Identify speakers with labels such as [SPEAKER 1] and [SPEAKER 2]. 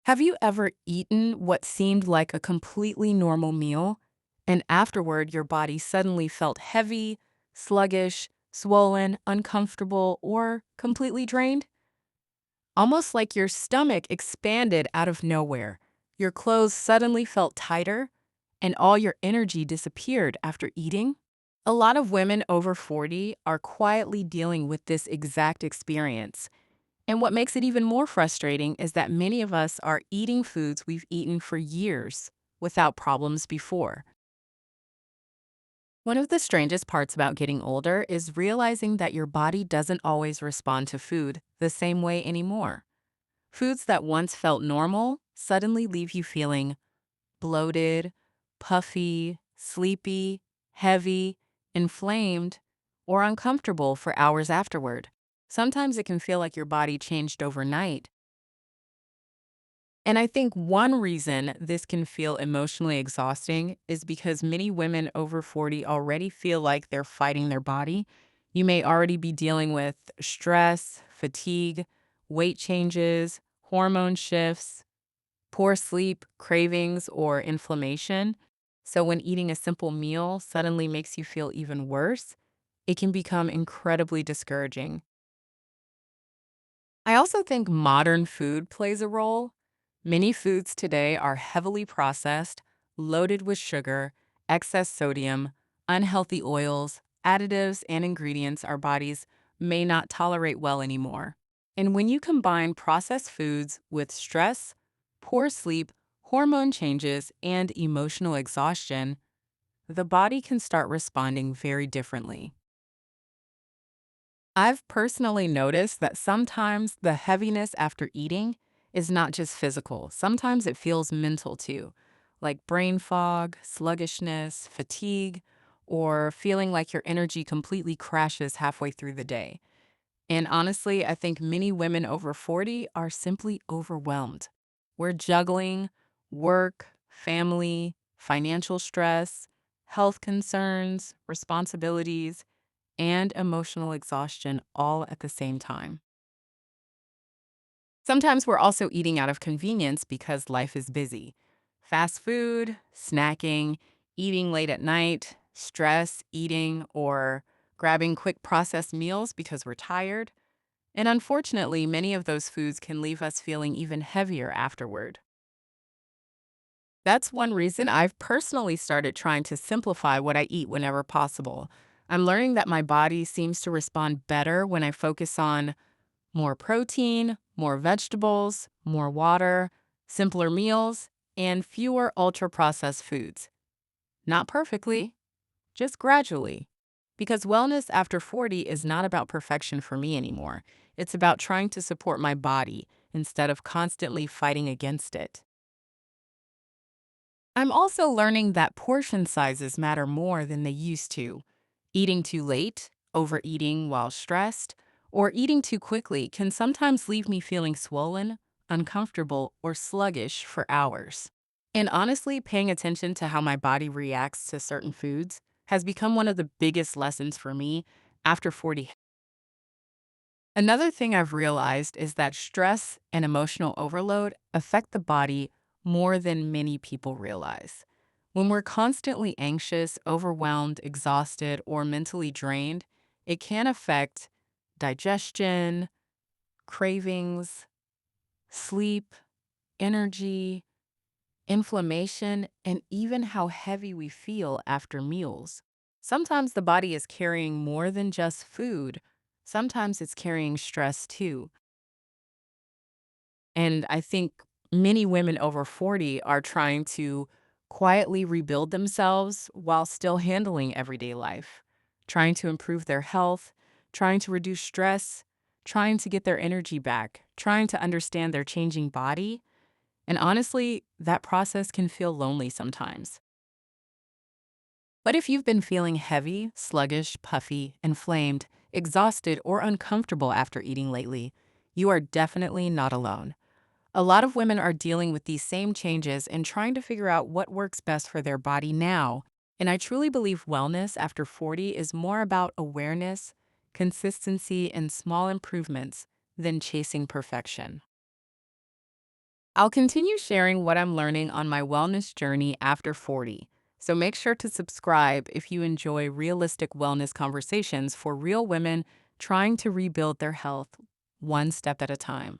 [SPEAKER 1] Have you ever eaten what seemed like a completely normal meal, and afterward your body suddenly felt heavy, sluggish, swollen, uncomfortable, or completely drained? Almost like your stomach expanded out of nowhere. Your clothes suddenly felt tighter, and all your energy disappeared after eating? A lot of women over 40 are quietly dealing with this exact experience. And what makes it even more frustrating is that many of us are eating foods we've eaten for years without problems before. One of the strangest parts about getting older is realizing that your body doesn't always respond to food the same way anymore. Foods that once felt normal suddenly leave you feeling bloated, puffy, sleepy, heavy, inflamed, or uncomfortable for hours afterward. Sometimes it can feel like your body changed overnight. And I think one reason this can feel emotionally exhausting is because many women over 40 already feel like they're fighting their body. You may already be dealing with stress, fatigue, weight changes, hormone shifts, poor sleep, cravings, or inflammation. So when eating a simple meal suddenly makes you feel even worse, it can become incredibly discouraging. I also think modern food plays a role. Many foods today are heavily processed, loaded with sugar, excess sodium, unhealthy oils, additives, and ingredients our bodies may not tolerate well anymore. And when you combine processed foods with stress, poor sleep, hormone changes, and emotional exhaustion, the body can start responding very differently. I've personally noticed that sometimes the heaviness after eating is not just physical. Sometimes it feels mental too, like brain fog, sluggishness, fatigue, or feeling like your energy completely crashes halfway through the day. And honestly, I think many women over 40 are simply overwhelmed. We're juggling work, family, financial stress, health concerns, responsibilities, and emotional exhaustion all at the same time. Sometimes we're also eating out of convenience because life is busy. Fast food, snacking, eating late at night, stress eating, or grabbing quick processed meals because we're tired. And unfortunately, many of those foods can leave us feeling even heavier afterward. That's one reason I've personally started trying to simplify what I eat whenever possible. I'm learning that my body seems to respond better when I focus on more protein, more vegetables, more water, simpler meals, and fewer ultra processed foods. Not perfectly, just gradually. Because wellness after 40 is not about perfection for me anymore. It's about trying to support my body instead of constantly fighting against it. I'm also learning that portion sizes matter more than they used to. Eating too late, overeating while stressed, or eating too quickly can sometimes leave me feeling swollen, uncomfortable, or sluggish for hours. And honestly, paying attention to how my body reacts to certain foods has become one of the biggest lessons for me after 40. Another thing I've realized is that stress and emotional overload affect the body more than many people realize. When we're constantly anxious, overwhelmed, exhausted, or mentally drained, it can affect digestion, cravings, sleep, energy, inflammation, and even how heavy we feel after meals. Sometimes the body is carrying more than just food. Sometimes it's carrying stress too. And I think many women over 40 are trying to quietly rebuild themselves while still handling everyday life, trying to improve their health, trying to reduce stress, trying to get their energy back, trying to understand their changing body. And honestly, that process can feel lonely sometimes. But if you've been feeling heavy, sluggish, puffy, inflamed, exhausted, or uncomfortable after eating lately, you are definitely not alone. A lot of women are dealing with these same changes and trying to figure out what works best for their body now. And I truly believe wellness after 40 is more about awareness, consistency, and small improvements than chasing perfection. I'll continue sharing what I'm learning on my wellness journey after 40. So make sure to subscribe if you enjoy realistic wellness conversations for real women trying to rebuild their health one step at a time.